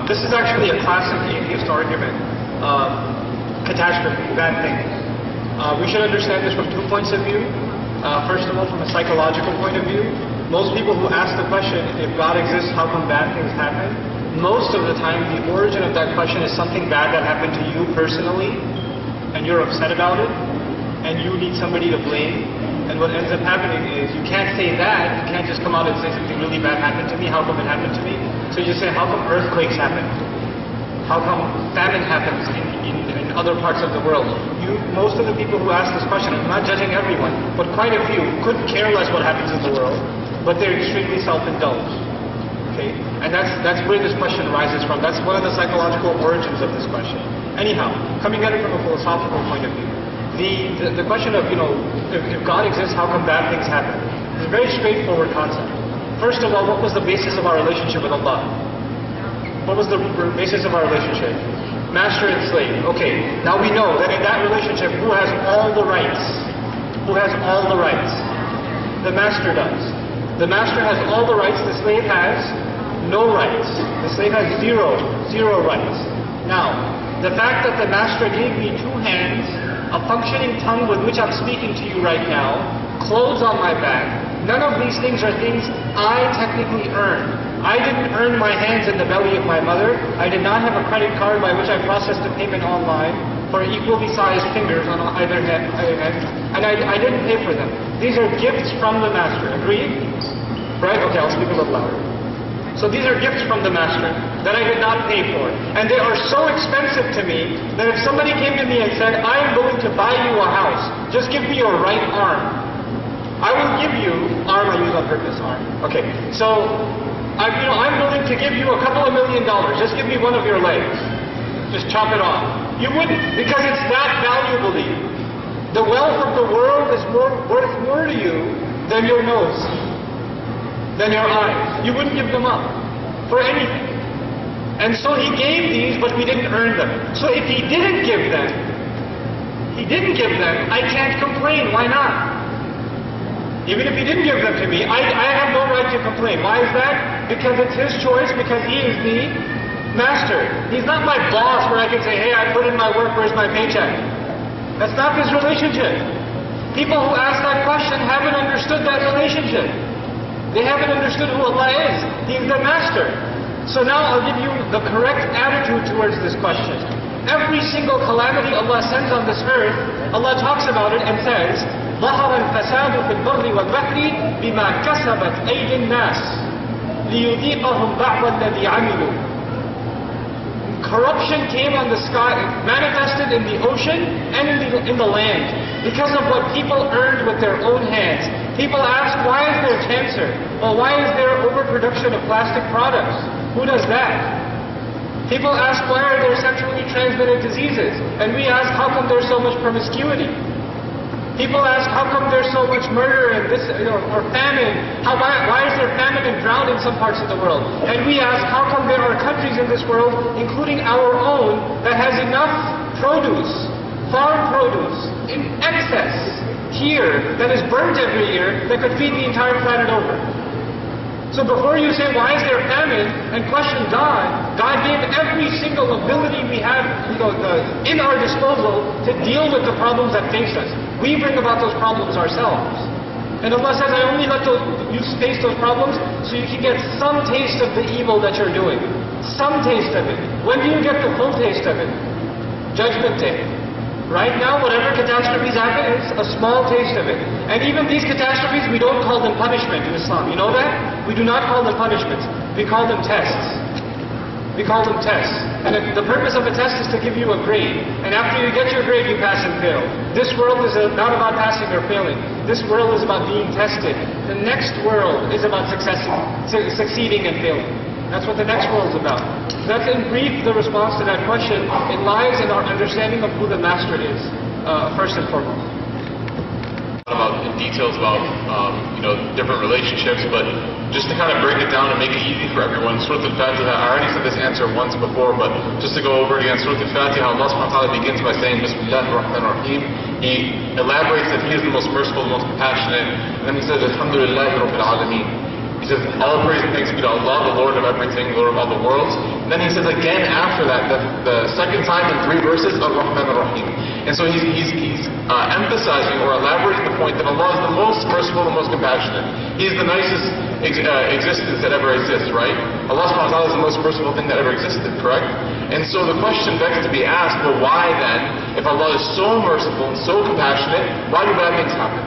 This is actually a classic atheist argument. Catastrophe, bad things. We should understand this from 2 points of view. First of all, from a psychological point of view, most people who ask the question, if God exists, how come bad things happen? Most of the time, the origin of that question is something bad that happened to you personally, and you're upset about it, and you need somebody to blame. And what ends up happening is you can't say that, you can't just come out and say something really bad happened to me, how come it happened to me? So you just say, how come earthquakes happen? How come famine happens in other parts of the world? Most of the people who ask this question, I'm not judging everyone, but quite a few couldn't care less what happens in the world, but they're extremely self-indulged. Okay? And that's where this question arises from. That's one of the psychological origins of this question. Anyhow, coming at it from a philosophical point of view, the question of, if God exists, how come bad things happen? It's a very straightforward concept. First of all, what was the basis of our relationship with Allah? What was the basis of our relationship? Master and slave. Okay, now we know that in that relationship, who has all the rights? Who has all the rights? The master does. The master has all the rights, the slave has no rights. The slave has zero rights. Now, the fact that the master gave me 2 hands, a functioning tongue with which I'm speaking to you right now, clothes on my back, none of these things are things I technically earned. I didn't earn my hands in the belly of my mother. I did not have a credit card by which I processed a payment online for equally sized fingers on either hand, and I didn't pay for them. These are gifts from the master. Agreed? Right? Okay, I'll speak a little louder. So these are gifts from the master that I did not pay for. And they are so expensive to me that if somebody came to me and said, I am willing to buy you a house, just give me your right arm. I will give you, arm I use on purpose, arm. Okay, so I'm willing to give you a couple of $1 million. Just give me one of your legs. Just chop it off. You wouldn't, because it's that valuable to you. The wealth of the world is worth more to you than your nose, than your eyes. You wouldn't give them up for anything. And so he gave these, but we didn't earn them. So if he didn't give them, I can't complain. Why not? Even if he didn't give them to me, I have no right to complain. Why is that? Because it's his choice, because he is the master. He's not my boss where I can say, hey, I put in my work, where's my paycheck? That's not this relationship. People who ask that question haven't understood that relationship. They haven't understood who Allah is. He is the master. So now I'll give you the correct attitude towards this question. Every single calamity Allah sends on this earth, Allah talks about it and says, ظهر الفساد في البر والبحر بما كسبت أيدي الناس ليذيقهم بعض الذي عملوا. Corruption came on the sky, manifested in the ocean and in the land because of what people earned with their own hands. People ask, why is there cancer? Well, why is there overproduction of plastic products? Who does that? People ask, why are there sexually transmitted diseases? And we ask, how come there's so much promiscuity? People ask, how come there's so much murder and this, or famine? Why is there famine and drought in some parts of the world? And we ask, how come there are countries in this world, including our own, that has enough produce, farm produce, in excess here, that is burnt every year, that could feed the entire planet over? So before you say, why is there famine, and question God, God gave every single ability we have in our disposal to deal with the problems that face us. We bring about those problems ourselves. And Allah says, I only let you face those problems so you can get some taste of the evil that you're doing. Some taste of it. When do you get the full taste of it? Judgment Day. Right now, whatever catastrophes happen, it's a small taste of it. And even these catastrophes, we don't call them punishment in Islam. You know that? We do not call them punishments. We call them tests. We call them tests. And the purpose of a test is to give you a grade. And after you get your grade, you pass and fail. This world is not about passing or failing. This world is about being tested. The next world is about succeeding and failing. That's what the next world is about. That's in brief the response to that question. It lies in our understanding of who the master is, first and foremost. About in details about different relationships, but just to kind of break it down and make it easy for everyone, Surah Al-Fatiha, I already said this answer once before, but just to go over it again, Surah Al-Fatiha, Allah subhanahu wa ta'ala begins by saying Bismillahir Rahmanir Rahim. He elaborates that He is the most merciful, the most compassionate, and then He says Alhamdulillahi Rabbil Alameen. He says, all praise and thanks be to Allah, the Lord of everything, Lord of all the worlds. And then He says again after that, the second time in 3 verses, Ar-Rahman Ar-Rahim. And so he's emphasizing or elaborating the point that Allah is the most merciful, the most compassionate. He's the nicest existence that ever exists, right? Allah subhanahu wa ta'ala is the most merciful thing that ever existed, correct? And so the question begs to be asked, well, why then, if Allah is so merciful and so compassionate, why do bad things happen?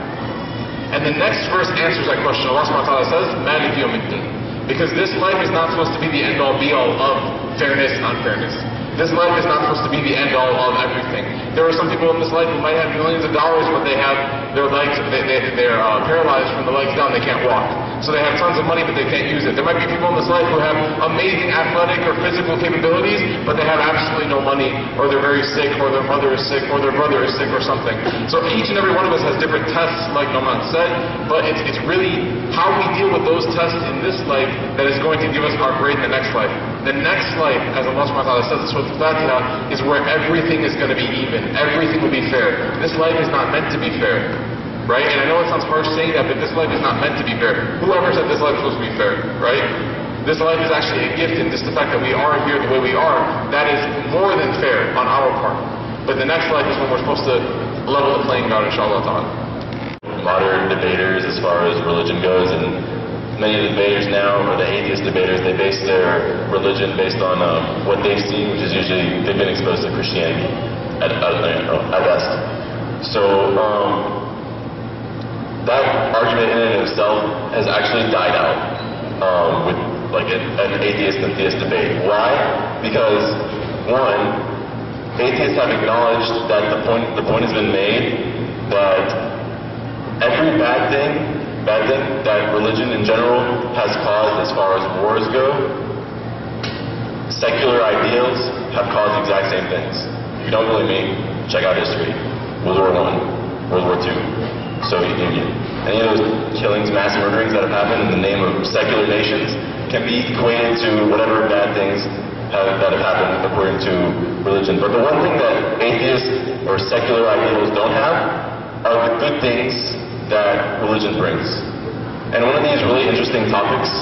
And the next verse answers that question. Allah subhanahu wa ta'ala says, Malik Yawmiddin. Because this life is not supposed to be the end-all, be-all of fairness and unfairness. This life is not supposed to be the end-all of everything. There are some people in this life who might have millions of dollars, but they have their legs, they're paralyzed from the legs down, they can't walk. So they have tons of money, but they can't use it. There might be people in this life who have amazing athletic or physical capabilities, but they have absolutely no money, or they're very sick, or their mother is sick, or their brother is sick, or something. So each and every one of us has different tests, like Noman said, but it's really how we deal with those tests in this life that is going to give us our grade in the next life. The next life, as Allah subhanahu wa ta'ala says in Surah Al-Fatiha, is where everything is going to be even. Everything will be fair. This life is not meant to be fair. Right? And I know it sounds harsh saying that, but this life is not meant to be fair. Whoever said this life is supposed to be fair, right? This life is actually a gift, and just the fact that we are here the way we are, that is more than fair on our part. But the next life is when we're supposed to level the playing ground, inshallah ta'ala. Modern debaters, as far as religion goes, and many of the debaters now, or the atheist debaters, they base their religion based on what they've seen, which is usually, they've been exposed to Christianity at best. So, that argument in and of itself has actually died out with like an atheist and theist debate. Why? Because one, atheists have acknowledged that the point has been made that every bad thing that religion in general has caused, as far as wars go, secular ideals have caused the exact same things. If you don't believe me, check out history. World War I, World War II, Soviet Union. Any of those killings, mass murderings that have happened in the name of secular nations can be equated to whatever bad things that have happened according to religion. But the one thing that atheists or secular ideals don't have are the good things that religion brings. And one of these really interesting topics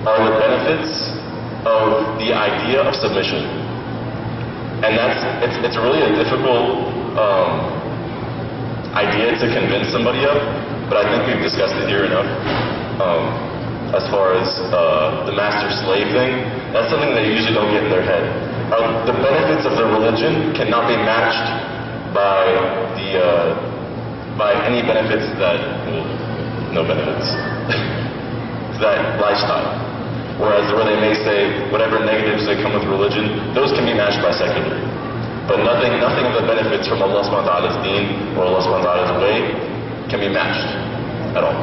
are the benefits of the idea of submission. And it's really a difficult idea to convince somebody of, but I think we've discussed it here enough. As far as the master-slave thing, that's something they usually don't get in their head. The benefits of their religion cannot be matched by any benefits that, well, no benefits, to that lifestyle. Whereas where they may say whatever negatives that come with religion, those can be matched by secular. But nothing of the benefits from Allah subhanahu wa ta'ala's deen or Allah subhanahu wa ta'ala's way can be matched at all.